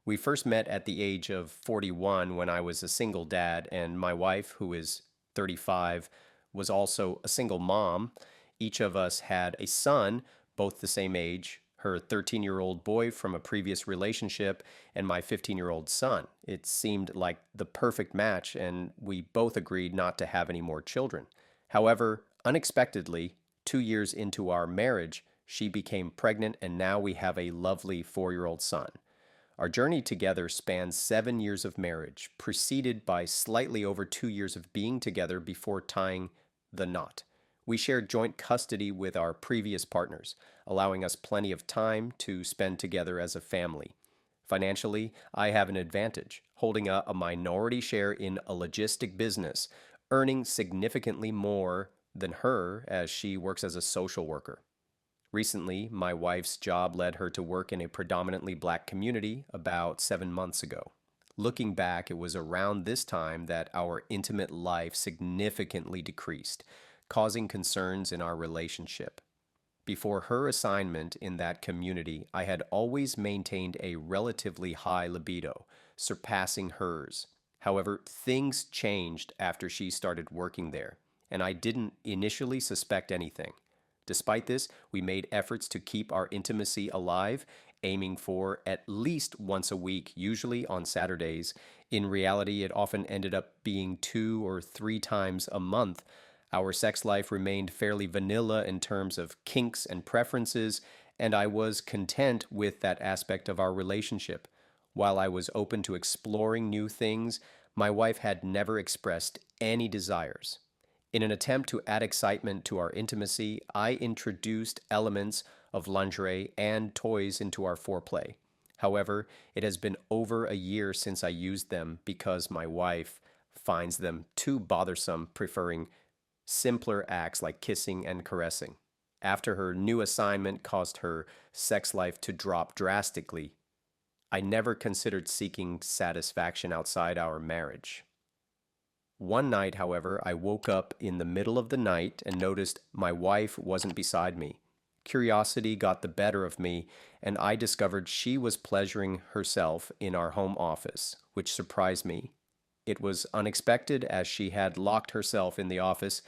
We first met at the age of 41 when I was a single dad, and my wife, who is 35, was also a single mom. Each of us had a son, both the same age, her 13-year-old boy from a previous relationship, and my 15-year-old son. It seemed like the perfect match, and we both agreed not to have any more children. However, unexpectedly, 2 years into our marriage, she became pregnant, and now we have a lovely 4-year-old son. Our journey together spans 7 years of marriage, preceded by slightly over 2 years of being together before tying the knot. We shared joint custody with our previous partners, allowing us plenty of time to spend together as a family. Financially, I have an advantage, holding a minority share in a logistic business, earning significantly more than her as she works as a social worker. Recently, my wife's job led her to work in a predominantly black community about 7 months ago. Looking back, it was around this time that our intimate life significantly decreased, causing concerns in our relationship. Before her assignment in that community, I had always maintained a relatively high libido, surpassing hers. However, things changed after she started working there, and I didn't initially suspect anything. Despite this, we made efforts to keep our intimacy alive, aiming for at least once a week, usually on Saturdays. In reality, it often ended up being 2 or 3 times a month. Our sex life remained fairly vanilla in terms of kinks and preferences, and I was content with that aspect of our relationship. While I was open to exploring new things, my wife had never expressed any desires. In an attempt to add excitement to our intimacy, I introduced elements of lingerie and toys into our foreplay. However, it has been over a year since I used them because my wife finds them too bothersome, preferring simpler acts like kissing and caressing. After her new assignment caused her sex life to drop drastically, I never considered seeking satisfaction outside our marriage. One night, however, I woke up in the middle of the night and noticed my wife wasn't beside me. Curiosity got the better of me, and I discovered she was pleasuring herself in our home office, which surprised me. It was unexpected as she had locked herself in the office,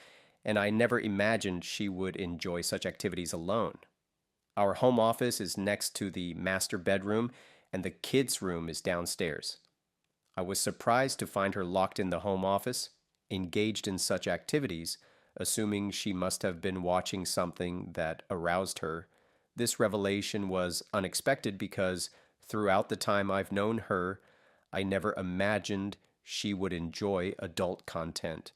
and I never imagined she would enjoy such activities alone. Our home office is next to the master bedroom, and the kids' room is downstairs. I was surprised to find her locked in the home office, engaged in such activities, assuming she must have been watching something that aroused her. This revelation was unexpected because throughout the time I've known her, I never imagined she would enjoy adult content.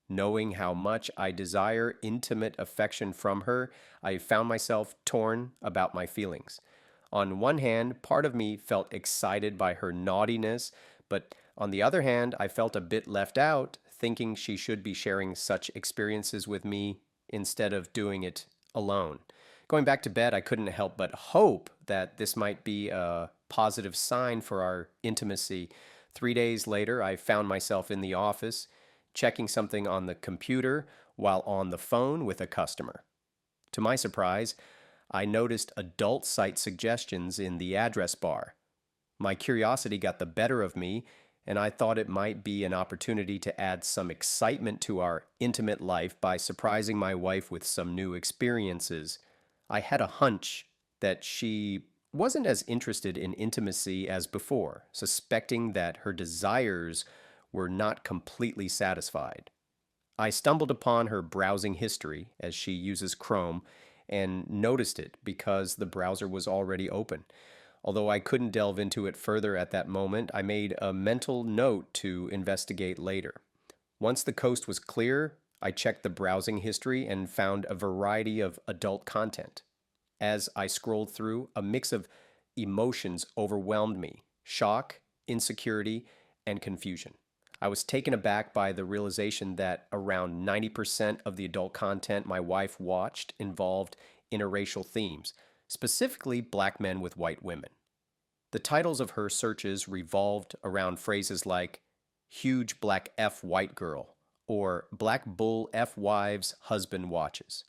Knowing how much I desire intimate affection from her, I found myself torn about my feelings. On one hand, part of me felt excited by her naughtiness, but on the other hand, I felt a bit left out, thinking she should be sharing such experiences with me instead of doing it alone. Going back to bed, I couldn't help but hope that this might be a positive sign for our intimacy. 3 days later, I found myself in the office, checking something on the computer while on the phone with a customer. To my surprise, I noticed adult site suggestions in the address bar. My curiosity got the better of me, and I thought it might be an opportunity to add some excitement to our intimate life by surprising my wife with some new experiences. I had a hunch that she wasn't as interested in intimacy as before, suspecting that her desires were not completely satisfied. I stumbled upon her browsing history as she uses Chrome and noticed it because the browser was already open. Although I couldn't delve into it further at that moment, I made a mental note to investigate later. Once the coast was clear, I checked the browsing history and found a variety of adult content. As I scrolled through, a mix of emotions overwhelmed me: shock, insecurity, and confusion. I was taken aback by the realization that around 90% of the adult content my wife watched involved interracial themes, specifically black men with white women. The titles of her searches revolved around phrases like huge black F white girl or black bull F wives husband watches.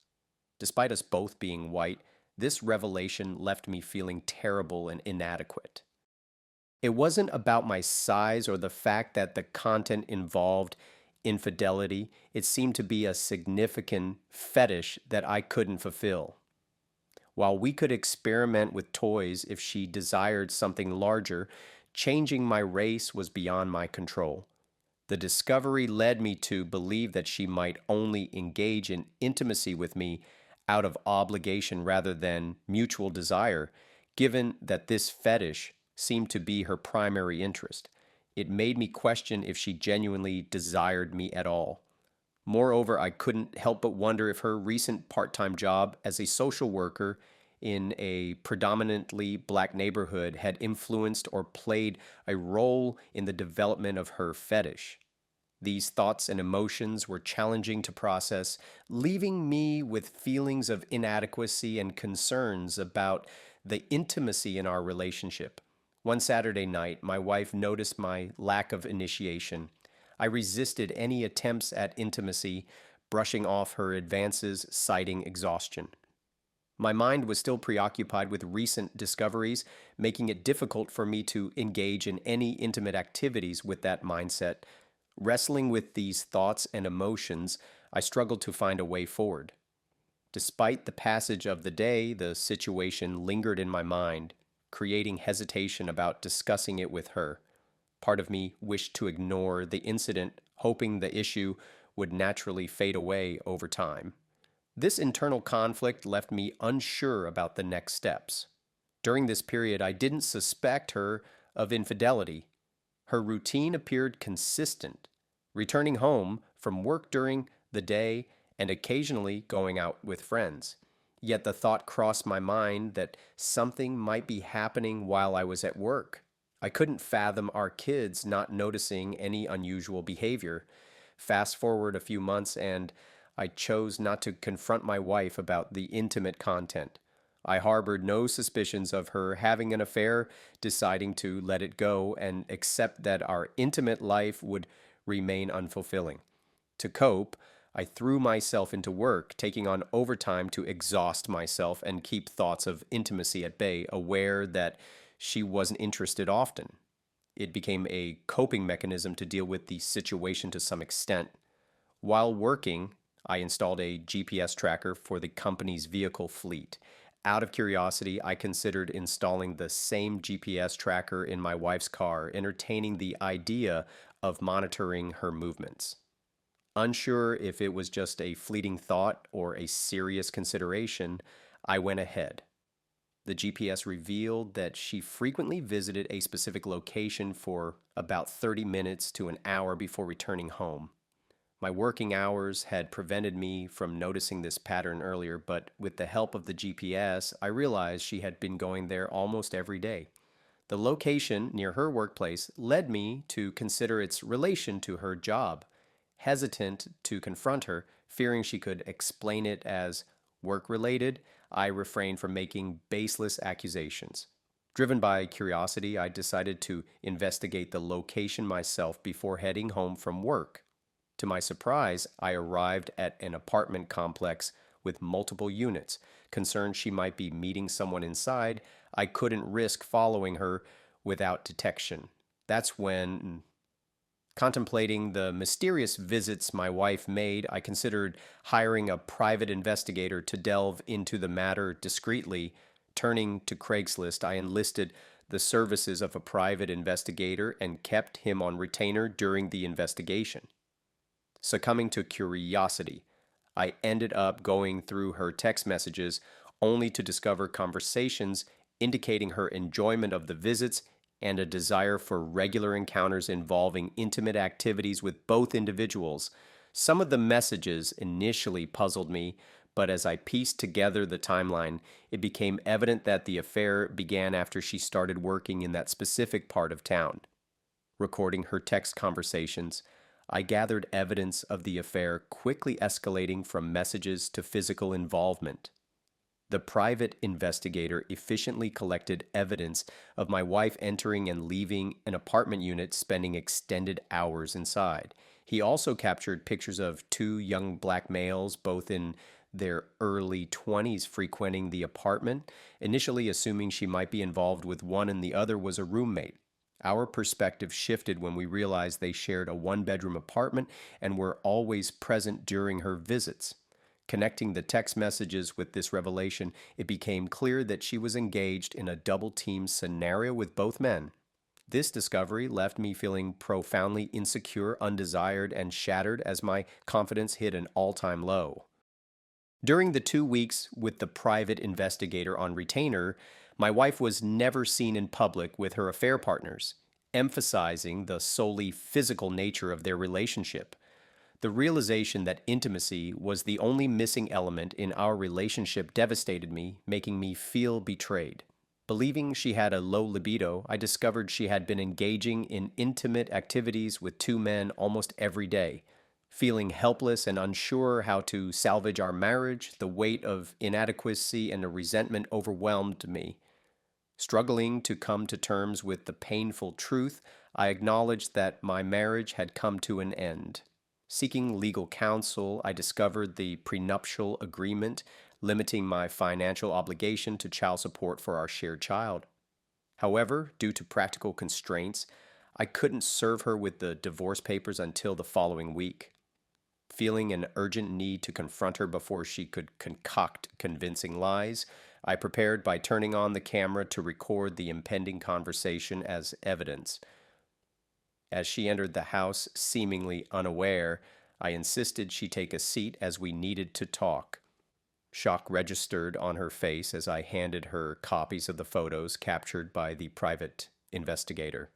Despite us both being white, this revelation left me feeling terrible and inadequate. It wasn't about my size or the fact that the content involved infidelity. It seemed to be a significant fetish that I couldn't fulfill. While we could experiment with toys if she desired something larger, changing my race was beyond my control. The discovery led me to believe that she might only engage in intimacy with me out of obligation rather than mutual desire, given that this fetish seemed to be her primary interest. It made me question if she genuinely desired me at all. Moreover, I couldn't help but wonder if her recent part time job as a social worker in a predominantly black neighborhood had influenced or played a role in the development of her fetish. These thoughts and emotions were challenging to process, leaving me with feelings of inadequacy and concerns about the intimacy in our relationship. One Saturday night, my wife noticed my lack of initiation. I resisted any attempts at intimacy, brushing off her advances, citing exhaustion. My mind was still preoccupied with recent discoveries, making it difficult for me to engage in any intimate activities with that mindset. Wrestling with these thoughts and emotions, I struggled to find a way forward. Despite the passage of the day, the situation lingered in my mind, creating hesitation about discussing it with her. Part of me wished to ignore the incident, hoping the issue would naturally fade away over time. This internal conflict left me unsure about the next steps. During this period, I didn't suspect her of infidelity. Her routine appeared consistent, returning home from work during the day and occasionally going out with friends. Yet the thought crossed my mind that something might be happening while I was at work. I couldn't fathom our kids not noticing any unusual behavior. Fast forward a few months, and I chose not to confront my wife about the intimate content. I harbored no suspicions of her having an affair, deciding to let it go and accept that our intimate life would remain unfulfilling. To cope, I threw myself into work, taking on overtime to exhaust myself and keep thoughts of intimacy at bay, aware that she wasn't interested often. It became a coping mechanism to deal with the situation to some extent. While working, I installed a GPS tracker for the company's vehicle fleet. Out of curiosity, I considered installing the same GPS tracker in my wife's car, entertaining the idea of monitoring her movements. Unsure if it was just a fleeting thought or a serious consideration, I went ahead. The GPS revealed that she frequently visited a specific location for about 30 minutes to an hour before returning home. My working hours had prevented me from noticing this pattern earlier, but with the help of the GPS, I realized she had been going there almost every day. The location near her workplace led me to consider its relation to her job. Hesitant to confront her, fearing she could explain it as work-related, I refrained from making baseless accusations. Driven by curiosity, I decided to investigate the location myself before heading home from work. To my surprise, I arrived at an apartment complex with multiple units. Concerned she might be meeting someone inside, I couldn't risk following her without detection. That's when, contemplating the mysterious visits my wife made, I considered hiring a private investigator to delve into the matter discreetly. Turning to Craigslist, I enlisted the services of a private investigator and kept him on retainer during the investigation. Succumbing to curiosity, I ended up going through her text messages only to discover conversations indicating her enjoyment of the visits and a desire for regular encounters involving intimate activities with both individuals. Some of the messages initially puzzled me, but as I pieced together the timeline, it became evident that the affair began after she started working in that specific part of town. Recording her text conversations, I gathered evidence of the affair quickly escalating from messages to physical involvement. The private investigator efficiently collected evidence of my wife entering and leaving an apartment unit, spending extended hours inside. He also captured pictures of two young black males, both in their early 20s, frequenting the apartment, initially assuming she might be involved with one and the other was a roommate. Our perspective shifted when we realized they shared a one-bedroom apartment and were always present during her visits. Connecting the text messages with this revelation, it became clear that she was engaged in a double team scenario with both men. This discovery left me feeling profoundly insecure, undesired, and shattered as my confidence hit an all time low. During the 2 weeks with the private investigator on retainer, my wife was never seen in public with her affair partners, emphasizing the solely physical nature of their relationship. The realization that intimacy was the only missing element in our relationship devastated me, making me feel betrayed. Believing she had a low libido, I discovered she had been engaging in intimate activities with two men almost every day. Feeling helpless and unsure how to salvage our marriage, the weight of inadequacy and the resentment overwhelmed me. Struggling to come to terms with the painful truth, I acknowledged that my marriage had come to an end. Seeking legal counsel, I discovered the prenuptial agreement limiting my financial obligation to child support for our shared child. However, due to practical constraints, I couldn't serve her with the divorce papers until the following week. Feeling an urgent need to confront her before she could concoct convincing lies, I prepared by turning on the camera to record the impending conversation as evidence. As she entered the house, seemingly unaware, I insisted she take a seat as we needed to talk. Shock registered on her face as I handed her copies of the photos captured by the private investigator.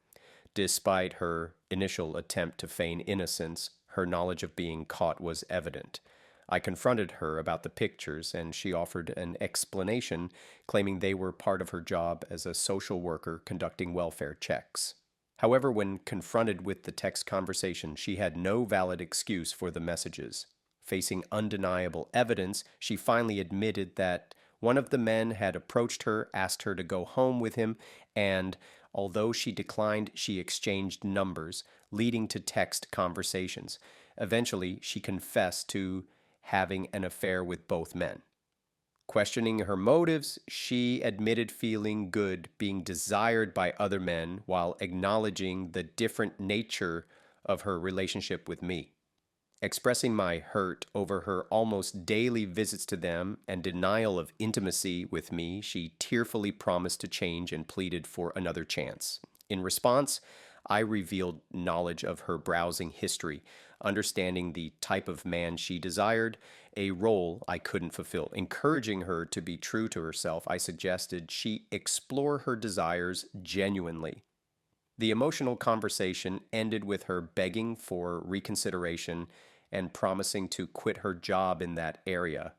Despite her initial attempt to feign innocence, her knowledge of being caught was evident. I confronted her about the pictures, and she offered an explanation, claiming they were part of her job as a social worker conducting welfare checks. However, when confronted with the text conversation, she had no valid excuse for the messages. Facing undeniable evidence, she finally admitted that one of the men had approached her, asked her to go home with him, and although she declined, she exchanged numbers, leading to text conversations. Eventually, she confessed to having an affair with both men. Questioning her motives, she admitted feeling good, being desired by other men, while acknowledging the different nature of her relationship with me. Expressing my hurt over her almost daily visits to them and denial of intimacy with me, she tearfully promised to change and pleaded for another chance. In response, I revealed knowledge of her browsing history, understanding the type of man she desired, a role I couldn't fulfill. Encouraging her to be true to herself, I suggested she explore her desires genuinely. The emotional conversation ended with her begging for reconsideration and promising to quit her job in that area.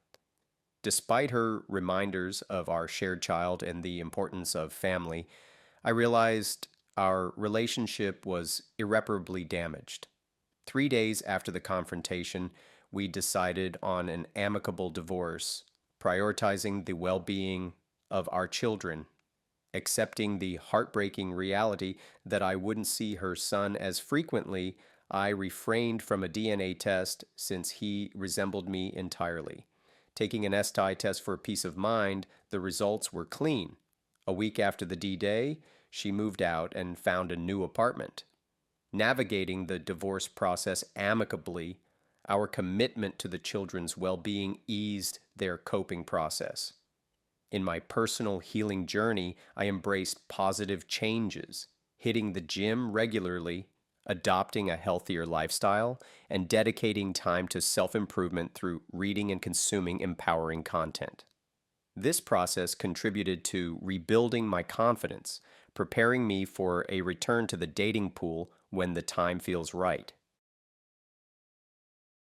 Despite her reminders of our shared child and the importance of family, I realized our relationship was irreparably damaged. 3 days after the confrontation, we decided on an amicable divorce, prioritizing the well being of our children, accepting the heartbreaking reality that I wouldn't see her son as frequently. I refrained from a DNA test since he resembled me entirely. Taking an STI test for peace of mind, the results were clean. A week after the D-Day, she moved out and found a new apartment. Navigating the divorce process amicably, our commitment to the children's well-being eased their coping process. In my personal healing journey, I embraced positive changes, hitting the gym regularly, adopting a healthier lifestyle, and dedicating time to self-improvement through reading and consuming empowering content. This process contributed to rebuilding my confidence, preparing me for a return to the dating pool when the time feels right.